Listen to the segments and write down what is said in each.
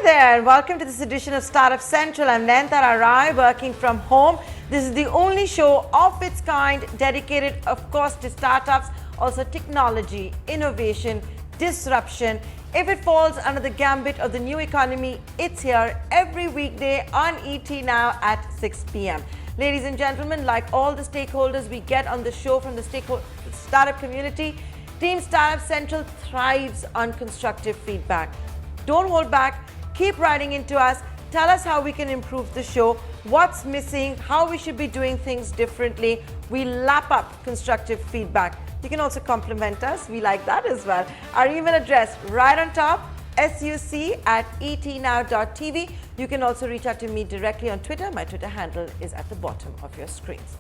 there, and welcome to this edition of Startup Central. I'm Nayantara Rai, working from home. This is the only show of its kind dedicated, of course, to startups, also technology, innovation, disruption. If it falls under the gambit of the new economy, it's here every weekday on ET Now at 6 p.m. Ladies and gentlemen, like all the stakeholders we get on the show from the startup community, Team Startup Central thrives on constructive feedback. Don't hold back, keep writing into us, tell us how we can improve the show, what's missing, how we should be doing things differently. We lap up constructive feedback. You can also compliment us, we like that as well. Our email address right on top, suc@etnow.tv. You can also reach out to me directly on Twitter. My Twitter handle is at the bottom of your screens.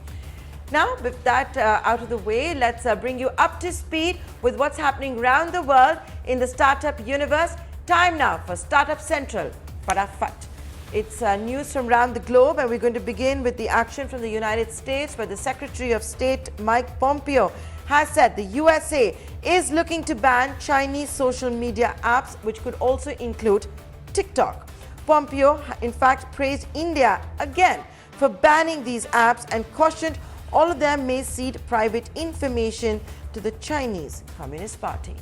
Now, with that out of the way, let's bring you up to speed with what's happening around the world in the startup universe. Time now for Startup Central. Fatafat. It's news from around the globe, and we're going to begin with the action from the United States, where the Secretary of State Mike Pompeo has said the USA is looking to ban Chinese social media apps, which could also include TikTok. Pompeo, in fact, praised India again for banning these apps and cautioned all of them may cede private information to the Chinese Communist Party.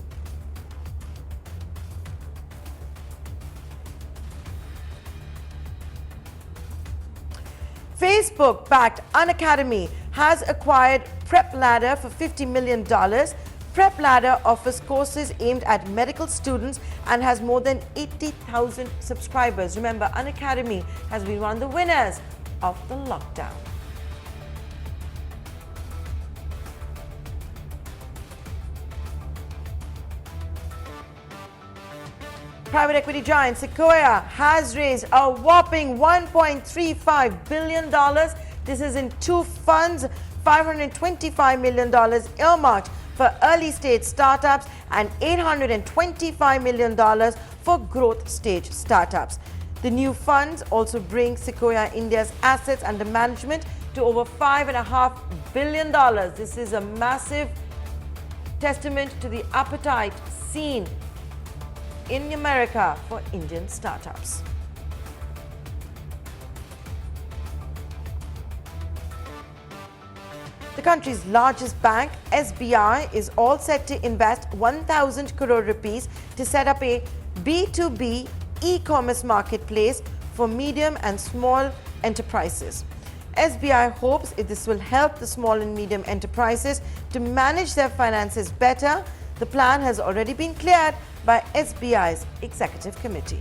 Facebook-backed Unacademy has acquired PrepLadder for $50 million. PrepLadder offers courses aimed at medical students and has more than 80,000 subscribers. Remember, Unacademy has been one of the winners of the lockdown. Private equity giant Sequoia has raised a whopping $1.35 billion. This is in two funds, $525 million earmarked for early stage startups and $825 million for growth stage startups. The new funds also bring Sequoia India's assets under management to over $5.5 billion. This is a massive testament to the appetite seen in America for Indian startups. The country's largest bank, SBI, is all set to invest 1,000 crore rupees to set up a B2B e-commerce marketplace for medium and small enterprises. SBI hopes this will help the small and medium enterprises to manage their finances better. The plan has already been cleared by SBI's executive committee.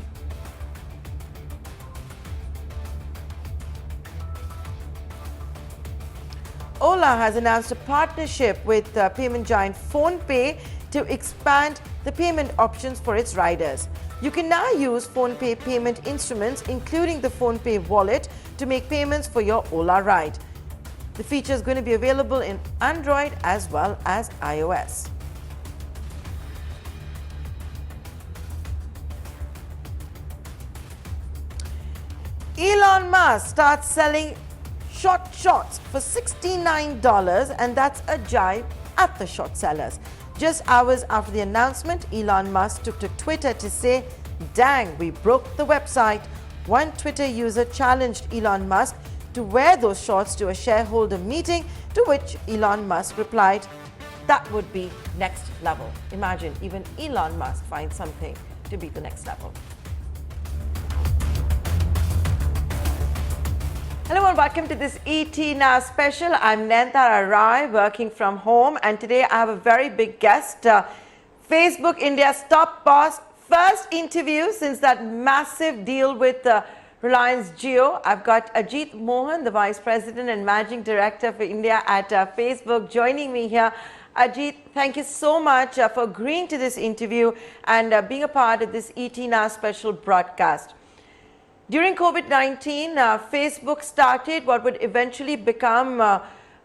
Ola has announced a partnership with payment giant PhonePe to expand the payment options for its riders. You can now use PhonePe payment instruments, including the PhonePe wallet, to make payments for your Ola ride. The feature is going to be available in Android as well as iOS. Elon Musk starts selling shorts for $69, and that's a jibe at the short sellers. Just hours after the announcement, Elon Musk took to Twitter to say, "Dang, we broke the website." One Twitter user challenged Elon Musk to wear those shorts to a shareholder meeting, to which Elon Musk replied, "That would be next level." Imagine, even Elon Musk finds something to be the next level. Hello and welcome to this ET Now special. I'm Nayantara Rai, working from home, and today I have a very big guest, Facebook India's top boss. First interview since that massive deal with Reliance Jio. I've got Ajit Mohan, the Vice President and Managing Director for India at Facebook, joining me here. Ajit, thank you so much for agreeing to this interview and being a part of this ET Now special broadcast. During COVID-19, Facebook started what would eventually become,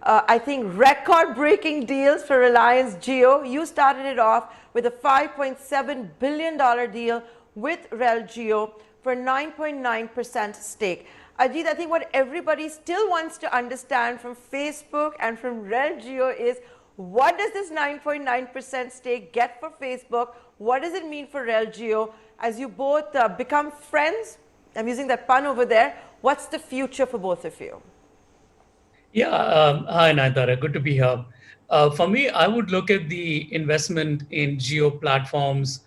I think, record-breaking deals for Reliance Jio. You started it off with a $5.7 billion deal with Rel Jio for 9.9% stake. Ajit, I think what everybody still wants to understand from Facebook and from Rel Jio is, what does this 9.9% stake get for Facebook? What does it mean for Real Geo as you both become friends? I'm using that pun over there. What's the future for both of you? Yeah, hi Naitara, good to be here. For me, I would look at the investment in geo platforms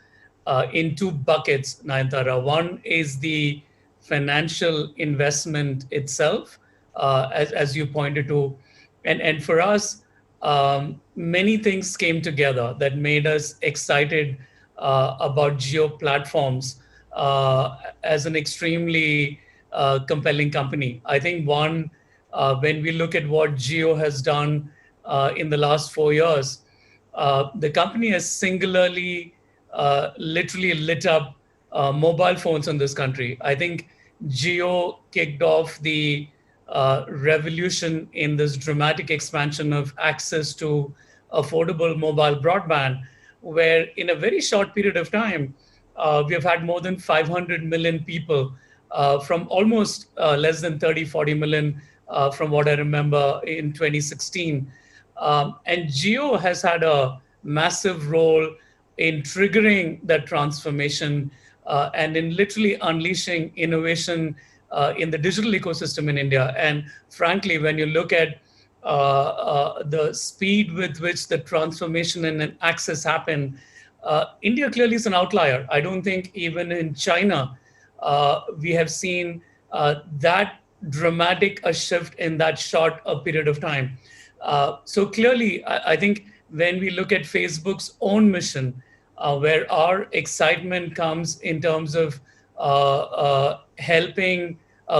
in two buckets, Naitara. One is the financial investment itself, as you pointed to. And for us, many things came together that made us excited about geo platforms as an extremely compelling company. I think one, when we look at what Geo has done in the last 4 years, the company has singularly, literally lit up mobile phones in this country. I think Geo kicked off the revolution in this dramatic expansion of access to affordable mobile broadband, where in a very short period of time, we have had more than 500 million people from almost less than 30, 40 million from what I remember in 2016. And Geo has had a massive role in triggering that transformation and in literally unleashing innovation in the digital ecosystem in India. And frankly, when you look at the speed with which the transformation and access happened, India clearly is an outlier. I don't think even in China we have seen that dramatic a shift in that short a period of time. So clearly, I think when we look at Facebook's own mission, where our excitement comes in terms of helping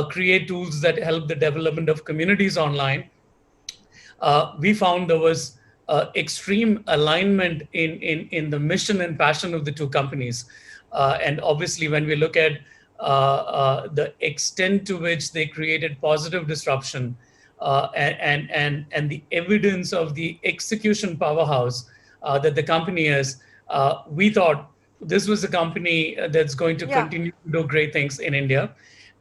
create tools that help the development of communities online, we found there was extreme alignment in the mission and passion of the two companies. And obviously, when we look at the extent to which they created positive disruption and the evidence of the execution powerhouse that the company is, we thought this was a company that's going to Yeah. continue to do great things in India.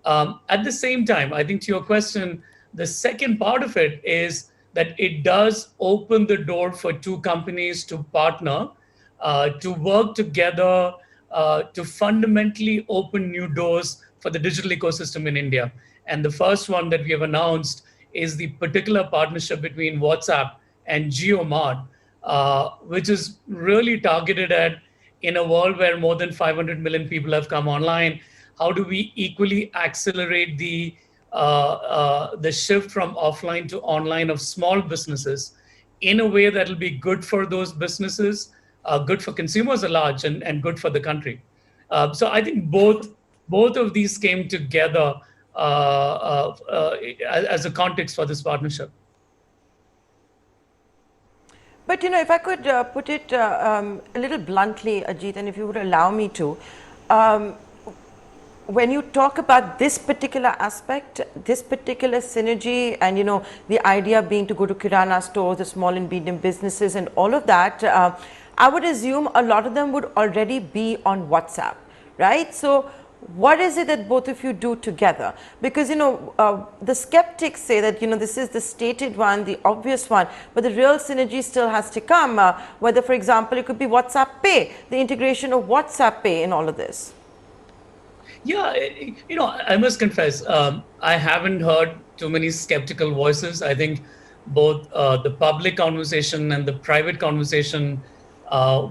At the same time, I think to your question, the second part of it is that it does open the door for two companies to partner, to work together, to fundamentally open new doors for the digital ecosystem in India. And the first one that we have announced is the particular partnership between WhatsApp and GeoMart, which is really targeted at, in a world where more than 500 million people have come online, how do we equally accelerate the shift from offline to online of small businesses in a way that will be good for those businesses, good for consumers at large, and good for the country. So I think both of these came together as a context for this partnership. But you know, if I could put it a little bluntly, Ajit, and if you would allow me to, um, when you talk about this particular aspect, this particular synergy, and you know, the idea being to go to Kirana stores, the small and medium businesses, and all of that, I would assume a lot of them would already be on WhatsApp, right? So what is it that both of you do together? Because you know, the skeptics say that, you know, this is the stated one, the obvious one, but the real synergy still has to come, whether, for example, it could be WhatsApp Pay, the integration of WhatsApp Pay in all of this. Yeah, you know, I must confess, I haven't heard too many skeptical voices. I think both the public conversation and the private conversation,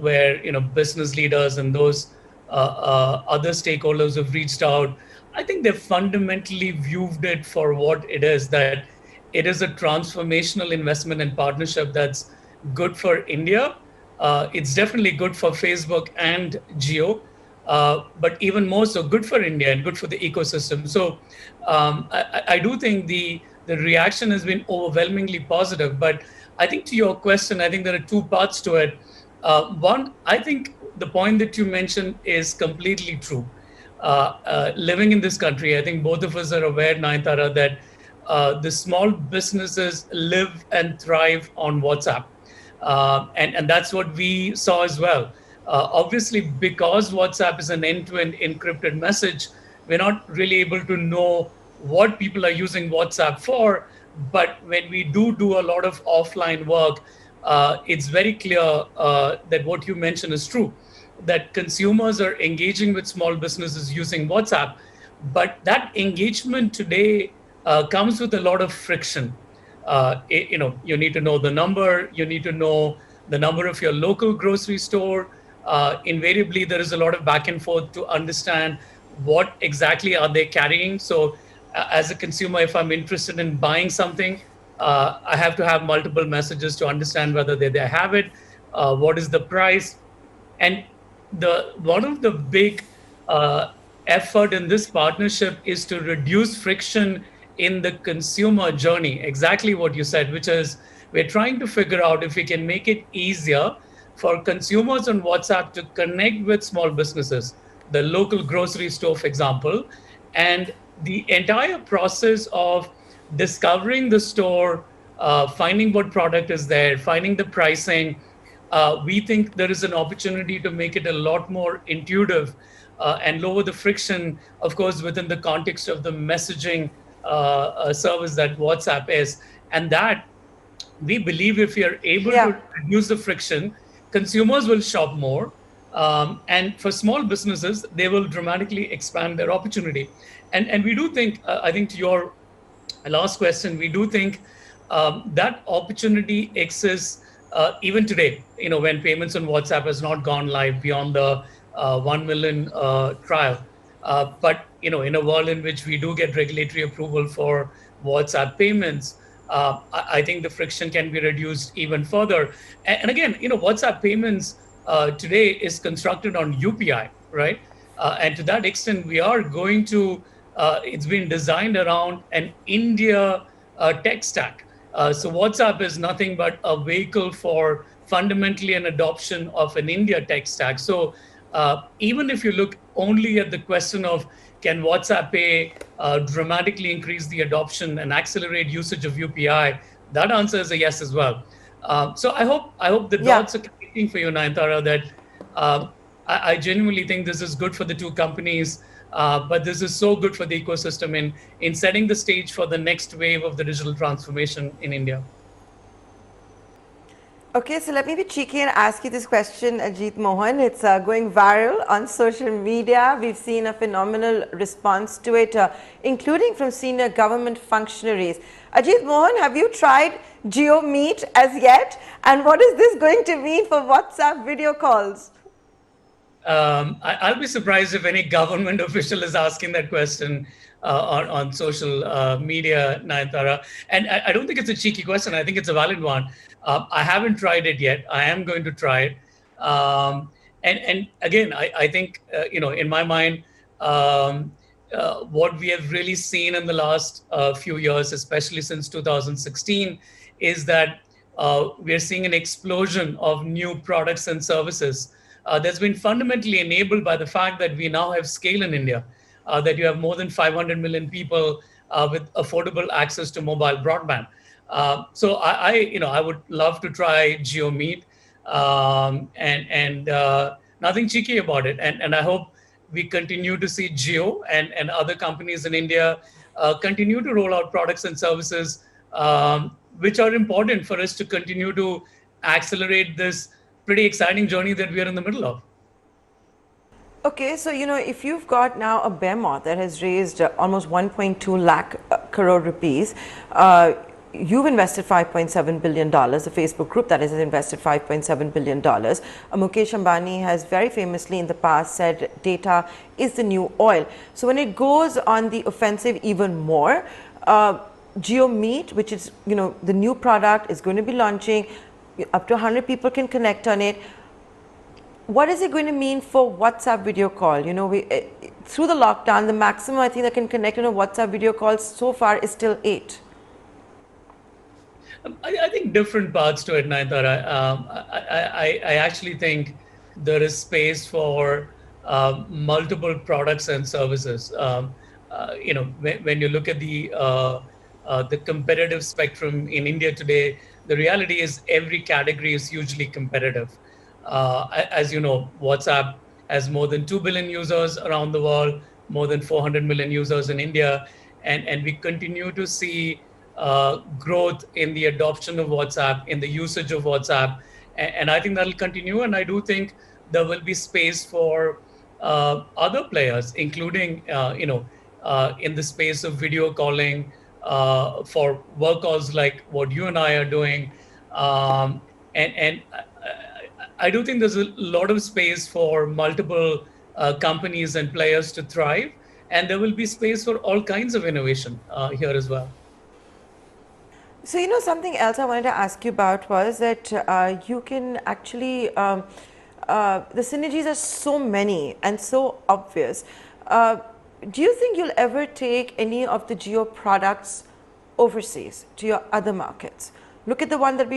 where you know business leaders and those other stakeholders have reached out, I think they've fundamentally viewed it for what it is. That it is a transformational investment and partnership that's good for India. It's definitely good for Facebook and Geo, but even more so good for India and good for the ecosystem. So I do think the reaction has been overwhelmingly positive. But I think to your question, I think there are two parts to it. One, I think the point that you mentioned is completely true. Living in this country, I think both of us are aware, Nayantara, that the small businesses live and thrive on WhatsApp. And that's what we saw as well. Obviously, because WhatsApp is an end-to-end encrypted message, we're not really able to know what people are using WhatsApp for. But when we do a lot of offline work, it's very clear that what you mentioned is true. that consumers are engaging with small businesses using WhatsApp, but that engagement today comes with a lot of friction. You need to know the number, you need to know the number of your local grocery store. Invariably, there is a lot of back and forth to understand what exactly are they carrying. So, as a consumer, if I'm interested in buying something, I have to have multiple messages to understand whether they have it, what is the price, and the one of the big effort in this partnership is to reduce friction in the consumer journey. Exactly what you said, which is we're trying to figure out if we can make it easier for consumers on WhatsApp to connect with small businesses, the local grocery store, for example, and the entire process of discovering the store, finding what product is there, finding the pricing. We think there is an opportunity to make it a lot more intuitive and lower the friction, of course, within the context of the messaging service that WhatsApp is. And that we believe if we are able Yeah. to reduce the friction, consumers will shop more. And for small businesses, they will dramatically expand their opportunity. And we do think, I think to your last question, we do think that opportunity exists even today. When payments on WhatsApp has not gone live beyond the 1 million trial. But in a world in which we do get regulatory approval for WhatsApp payments, I think the friction can be reduced even further. And again, WhatsApp payments today is constructed on UPI, right? And to that extent, we are going to. It's been designed around an India tech stack. So WhatsApp is nothing but a vehicle for fundamentally an adoption of an India tech stack. So even if you look only at the question of can WhatsApp Pay dramatically increase the adoption and accelerate usage of UPI, that answer is a yes as well. So I hope the Yeah. dots are connecting for you, Nayantara, that I genuinely think this is good for the two companies, but this is so good for the ecosystem in setting the stage for the next wave of the digital transformation in India. Okay, so let me be cheeky and ask you this question, Ajit Mohan. It's going viral on social media. We've seen a phenomenal response to it, including from senior government functionaries. Ajit Mohan, have you tried GeoMeet as yet? And what is this going to mean for WhatsApp video calls? I'll be surprised if any government official is asking that question on social media, Nayantara. And I don't think it's a cheeky question. I think it's a valid one. I haven't tried it yet. I am going to try it. And again, I think, in my mind, what we have really seen in the last few years, especially since 2016, is that we are seeing an explosion of new products and services that's been fundamentally enabled by the fact that we now have scale in India, that you have more than 500 million people with affordable access to mobile broadband. So I would love to try GeoMeet, and nothing cheeky about it. And I hope we continue to see Geo and other companies in India continue to roll out products and services which are important for us to continue to accelerate this pretty exciting journey that we are in the middle of. Okay, so if you've got now a behemoth that has raised almost 1.2 lakh crore rupees, you've invested $5.7 billion. The Facebook group that has invested $5.7 billion. Mukesh Ambani has very famously in the past said data is the new oil. So when it goes on the offensive even more, GeoMeet, which is the new product, is going to be launching. Up to 100 people can connect on it. What is it going to mean for WhatsApp video call? Through the lockdown, the maximum I think that can connect on a WhatsApp video call so far is still 8. I think different parts to it, Nayantara. I actually think there is space for multiple products and services. When you look at the competitive spectrum in India today, the reality is every category is hugely competitive. As you know, WhatsApp has more than 2 billion users around the world, more than 400 million users in India, and we continue to see growth in the adoption of WhatsApp, in the usage of WhatsApp, and I think that'll continue. And I do think there will be space for other players, including in the space of video calling for work calls like what you and I are doing, and I do think there's a lot of space for multiple companies and players to thrive, and there will be space for all kinds of innovation here as well. So, something else I wanted to ask you about was that you can actually, the synergies are so many and so obvious. Do you think you'll ever take any of the Geo products overseas to your other markets? Look at the one that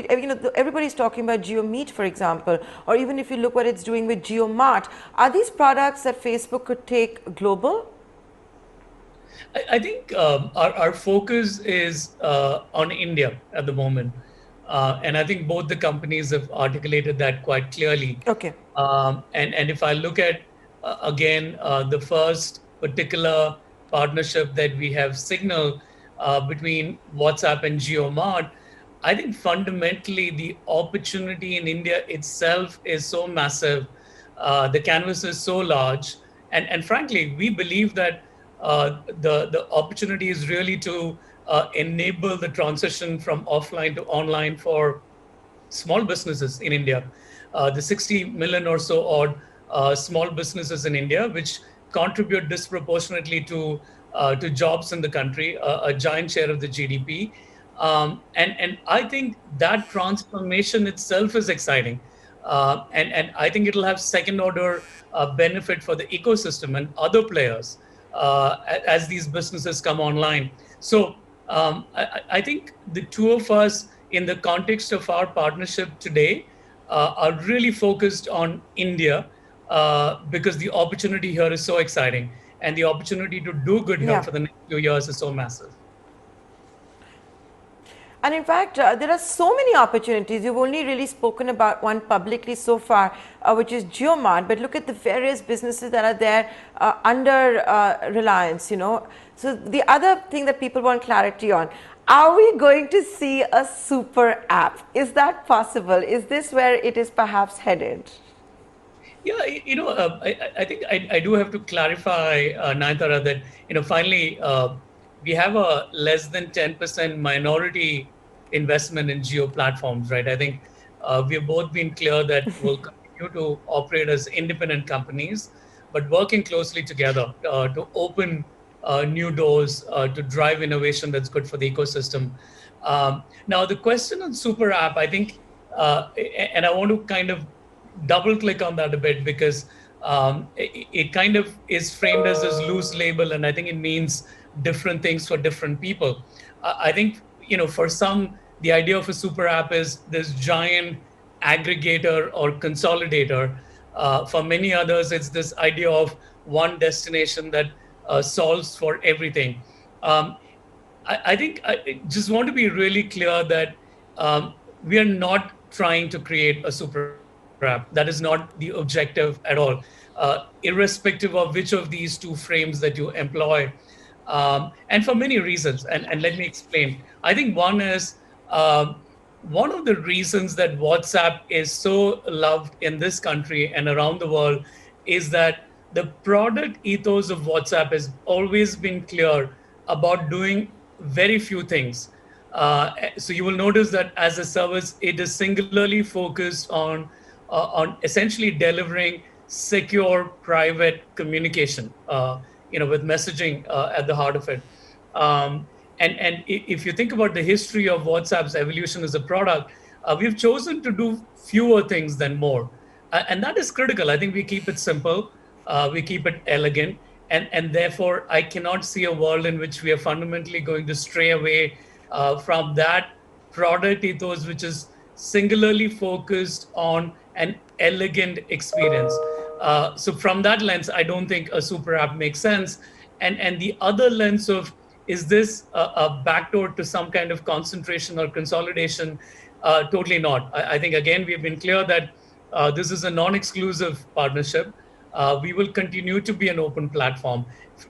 everybody's talking about Geo Meet, for example, or even if you look what it's doing with Geo Mart. Are these products that Facebook could take global? I think our focus is on India at the moment. And I think both the companies have articulated that quite clearly. Okay. And if I look at, again, the first particular partnership that we have signaled between WhatsApp and JioMart, I think fundamentally the opportunity in India itself is so massive. The canvas is so large. And frankly, we believe that the opportunity is really to enable the transition from offline to online for small businesses in India. The 60 million or so odd small businesses in India, which contribute disproportionately to jobs in the country, a giant share of the GDP. And I think that transformation itself is exciting. And I think it'll have second order benefit for the ecosystem and other players as these businesses come online. So I think the two of us, in the context of our partnership today, are really focused on India because the opportunity here is so exciting, and the opportunity to do good here for the next few years is so massive. And in fact, there are so many opportunities. You've only really spoken about one publicly so far, which is JioMart. But look at the various businesses that are there under Reliance, So the other thing that people want clarity on, are we going to see a super app? Is that possible? Is this where it is perhaps headed? Yeah, I think I do have to clarify, Nayantara, that, finally, we have a less than 10% minority investment in Geo platforms, right? I think we have both been clear that we'll continue to operate as independent companies, but working closely together to open new doors, to drive innovation that's good for the ecosystem. Now, the question on Super App, I think, and I want to kind of double click on that a bit because it kind of is framed as this loose label, and I think it means different things for different people. I think, for some, the idea of a super app is this giant aggregator or consolidator. For many others, it's this idea of one destination that solves for everything. I think I just want to be really clear that we are not trying to create a super app. That is not the objective at all, irrespective of which of these two frames that you employ. And for many reasons, and let me explain. I think one is one of the reasons that WhatsApp is so loved in this country and around the world is that the product ethos of WhatsApp has always been clear about doing very few things. So you will notice that as a service, it is singularly focused on essentially delivering secure, private communication. With messaging at the heart of it. And if you think about the history of WhatsApp's evolution as a product, we've chosen to do fewer things than more. And that is critical. I think we keep it simple, we keep it elegant, and therefore I cannot see a world in which we are fundamentally going to stray away from that product ethos, which is singularly focused on an elegant experience. So from that lens, I don't think a super app makes sense. And the other lens of, is this a backdoor to some kind of concentration or consolidation? Totally not. I think, again, we've been clear that this is a non-exclusive partnership. We will continue to be an open platform.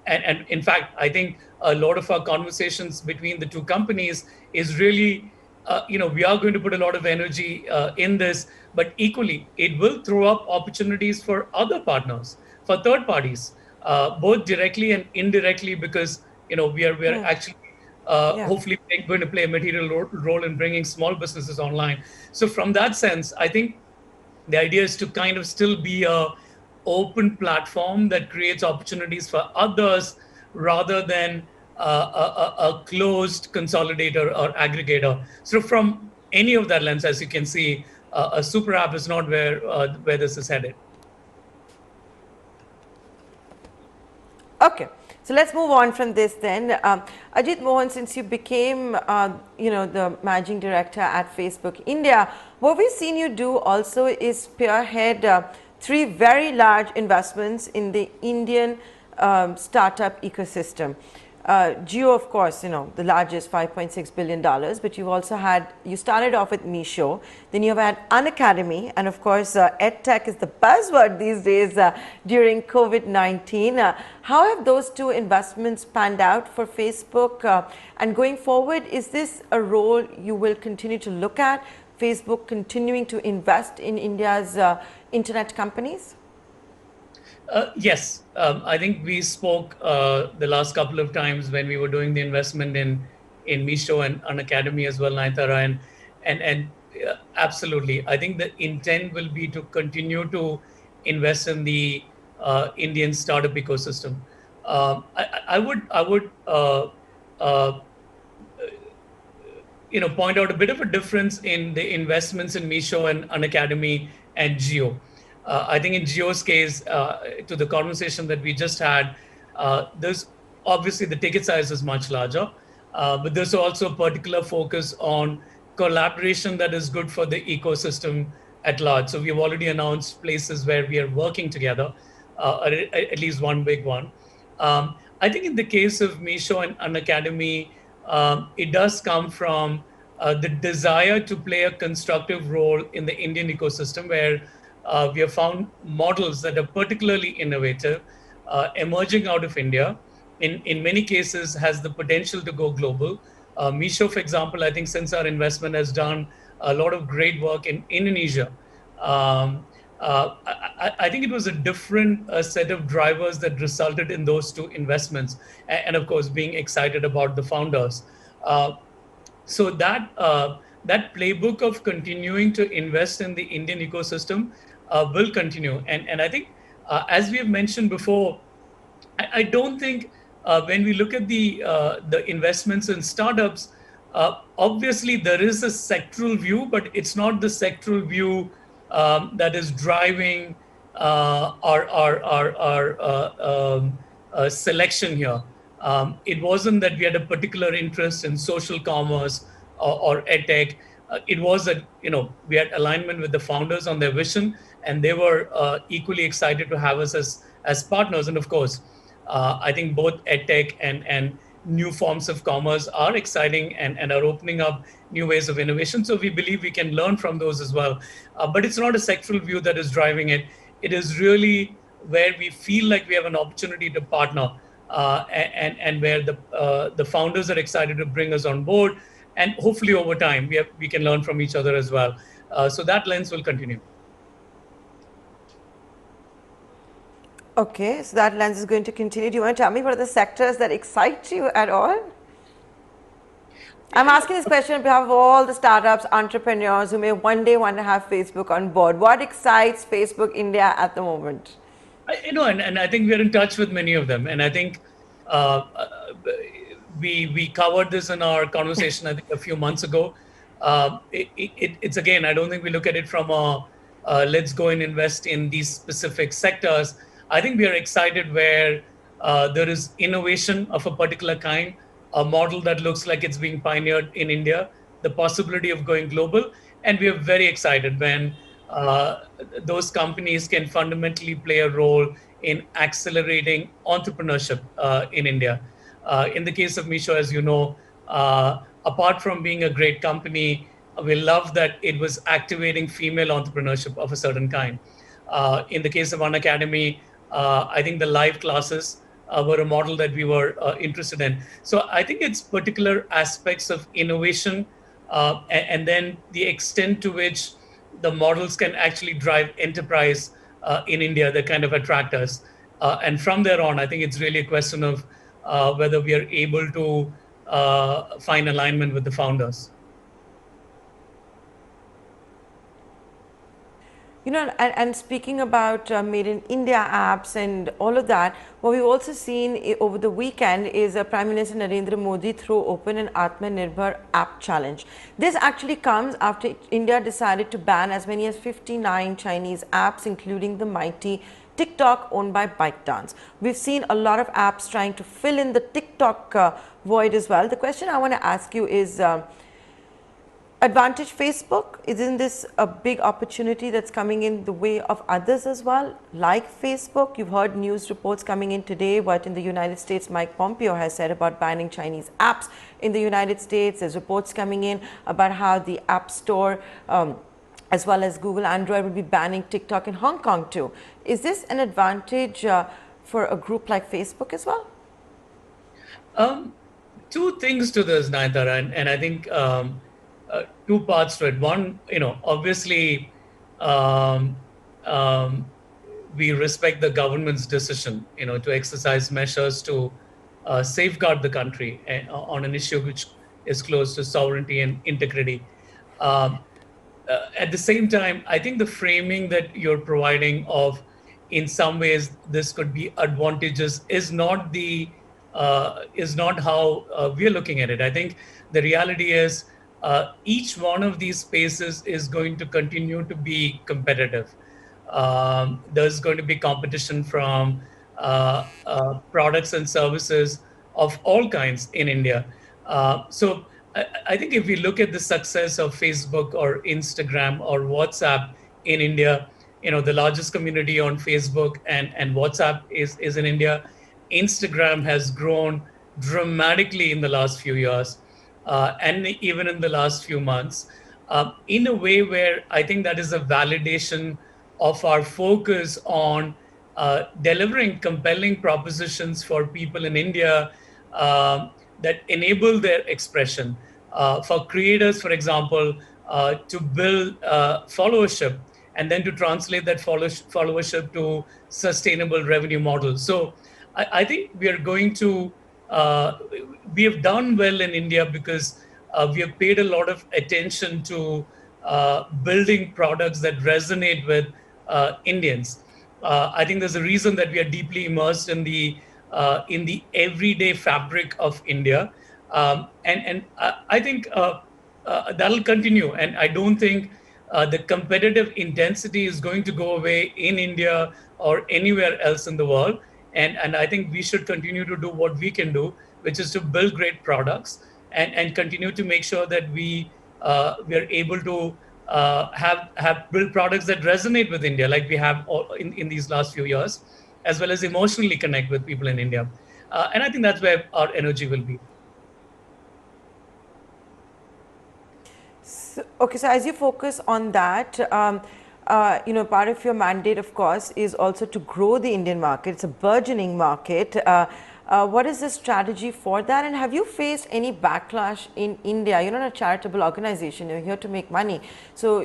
And in fact, I think a lot of our conversations between the two companies is really we are going to put a lot of energy in this, but equally, it will throw up opportunities for other partners, for third parties, both directly and indirectly, because we are actually Yeah. hopefully going to play a material role in bringing small businesses online. So from that sense, I think the idea is to kind of still be a open platform that creates opportunities for others rather than a closed consolidator or aggregator. So from any of that lens, as you can see, a super app is not where this is headed. Okay, so let's move on from this then. Ajit Mohan, since you became, the managing director at Facebook India, what we've seen you do also is spearhead three very large investments in the Indian startup ecosystem. Jio, of course, the largest $5.6 billion, but you started off with Meesho, then you have had Unacademy, and of course, EdTech is the buzzword these days during COVID-19. How have those two investments panned out for Facebook? And going forward, is this a role you will continue to look at, Facebook continuing to invest in India's internet companies? Yes, I think we spoke the last couple of times when we were doing the investment in Meesho and Unacademy as well, Naitara, and absolutely, I think the intent will be to continue to invest in the Indian startup ecosystem. I would point out a bit of a difference in the investments in Meesho and Unacademy and Geo. I think in Geo's case, to the conversation that we just had, there's obviously the ticket size is much larger, but there's also a particular focus on collaboration that is good for the ecosystem at large. So we've already announced places where we are working together, at least one big one. I think in the case of Meesho and Unacademy, it does come from the desire to play a constructive role in the Indian ecosystem, where we have found models that are particularly innovative, emerging out of India. In many cases, has the potential to go global. Meesho, for example, I think since our investment has done a lot of great work in Indonesia. I think it was a different set of drivers that resulted in those two investments, and of course, being excited about the founders. So that playbook of continuing to invest in the Indian ecosystem will continue, and I think as we have mentioned before, I don't think when we look at the investments in startups, obviously there is a sectoral view, but it's not the sectoral view that is driving our selection here. It wasn't that we had a particular interest in social commerce or edtech. It was that we had alignment with the founders on their vision, and they were equally excited to have us as partners. And of course, I think both edtech and new forms of commerce are exciting and are opening up new ways of innovation. So we believe we can learn from those as well. But it's not a sectoral view that is driving it. It is really where we feel like we have an opportunity to partner, and where the founders are excited to bring us on board. And hopefully over time, we can learn from each other as well. So that lens will continue. Okay, so that lens is going to continue. Do you want to tell me what are the sectors that excite you at all? I'm asking this question on behalf of all the startups, entrepreneurs who may one day want to have Facebook on board. What excites Facebook India at the moment? And I think we're in touch with many of them. And I think we covered this in our conversation, I think, a few months ago. It's again, I don't think we look at it from let's go and invest in these specific sectors. I think we are excited where there is innovation of a particular kind, a model that looks like it's being pioneered in India, the possibility of going global. And we are very excited when those companies can fundamentally play a role in accelerating entrepreneurship in India. In the case of Meesho, as you know, apart from being a great company, we love that it was activating female entrepreneurship of a certain kind. In the case of Unacademy, I think the live classes were a model that we were interested in. So I think it's particular aspects of innovation and then the extent to which the models can actually drive enterprise in India that kind of attract us. And from there on, I think it's really a question of whether we are able to find alignment with the founders. You know, and speaking about Made in India apps and all of that, what we've also seen over the weekend is Prime Minister Narendra Modi throw open an Atmanirbhar app challenge. This actually comes after India decided to ban as many as 59 Chinese apps, including the mighty TikTok owned by ByteDance. We've seen a lot of apps trying to fill in the TikTok void as well. The question I want to ask you is, advantage Facebook? Isn't this a big opportunity that's coming in the way of others as well, like Facebook? You've heard news reports coming in today what in the United States Mike Pompeo has said about banning Chinese apps in the United States. There's reports coming in about how the App Store as well as Google Android will be banning TikTok in Hong Kong too. Is this an advantage for a group like Facebook as well? Two things to this, Nayantara, and I think two parts to it. One, obviously, we respect the government's decision, to exercise measures to safeguard the country on an issue which is close to sovereignty and integrity. At the same time, I think the framing that you're providing of, in some ways, this could be advantageous is not how we're looking at it. I think the reality is each one of these spaces is going to continue to be competitive. There's going to be competition from products and services of all kinds in India. So I think if we look at the success of Facebook or Instagram or WhatsApp in India, the largest community on Facebook and WhatsApp is in India. Instagram has grown dramatically in the last few years. And even in the last few months, in a way where I think that is a validation of our focus on delivering compelling propositions for people in India that enable their expression. For creators, for example, to build followership and then to translate that followership to sustainable revenue models. So I think we are going to we have done well in India because we have paid a lot of attention to building products that resonate with Indians. I think there's a reason that we are deeply immersed in the everyday fabric of India, and I think that'll continue. And I don't think the competitive intensity is going to go away in India or anywhere else in the world. And I think we should continue to do what we can do, which is to build great products and continue to make sure that we are able to have build products that resonate with India, like we have in these last few years, as well as emotionally connect with people in India. And I think that's where our energy will be. So, okay, so as you focus on that, part of your mandate, of course, is also to grow the Indian market. It's a burgeoning market. What is the strategy for that? And have you faced any backlash in India? You're not a charitable organization. You're here to make money. So,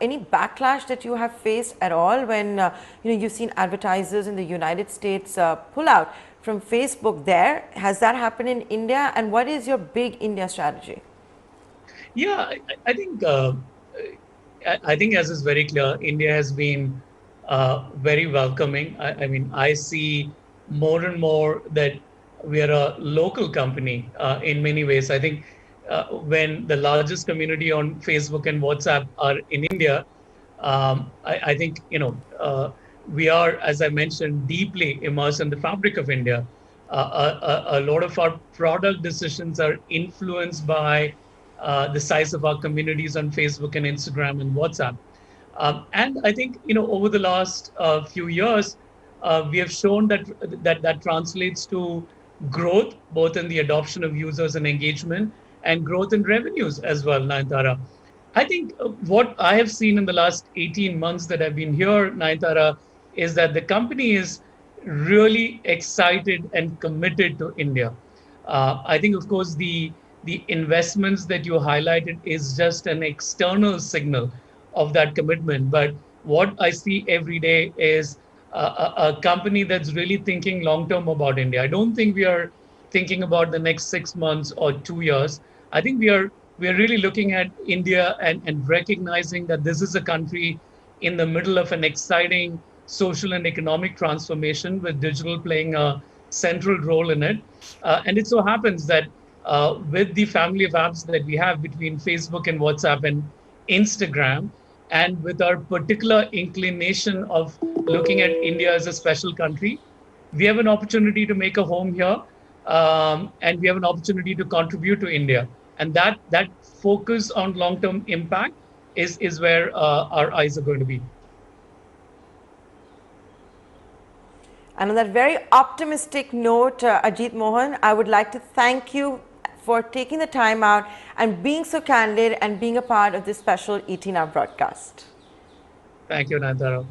any backlash that you have faced at all when, you've seen advertisers in the United States pull out from Facebook there? Has that happened in India? And what is your big India strategy? Yeah, I think as is very clear, India has been very welcoming. I mean, I see more and more that we are a local company in many ways. I think when the largest community on Facebook and WhatsApp are in India, I think, we are, as I mentioned, deeply immersed in the fabric of India. A lot of our product decisions are influenced by the size of our communities on Facebook and Instagram and WhatsApp. And I think, over the last few years, we have shown that translates to growth, both in the adoption of users and engagement, and growth in revenues as well, Nayantara. I think what I have seen in the last 18 months that I've been here, Nayantara, is that the company is really excited and committed to India. I think, of course, the the investments that you highlighted is just an external signal of that commitment. But what I see every day is a company that's really thinking long term about India. I don't think we are thinking about the next 6 months or 2 years. I think we are really looking at India and recognizing that this is a country in the middle of an exciting social and economic transformation with digital playing a central role in it. And it so happens that with the family of apps that we have between Facebook and WhatsApp and Instagram, and with our particular inclination of looking at India as a special country, we have an opportunity to make a home here, and we have an opportunity to contribute to India. And that focus on long-term impact is where our eyes are going to be. And on that very optimistic note, Ajit Mohan, I would like to thank you for taking the time out and being so candid and being a part of this special ET Now broadcast. Thank you, Nandara.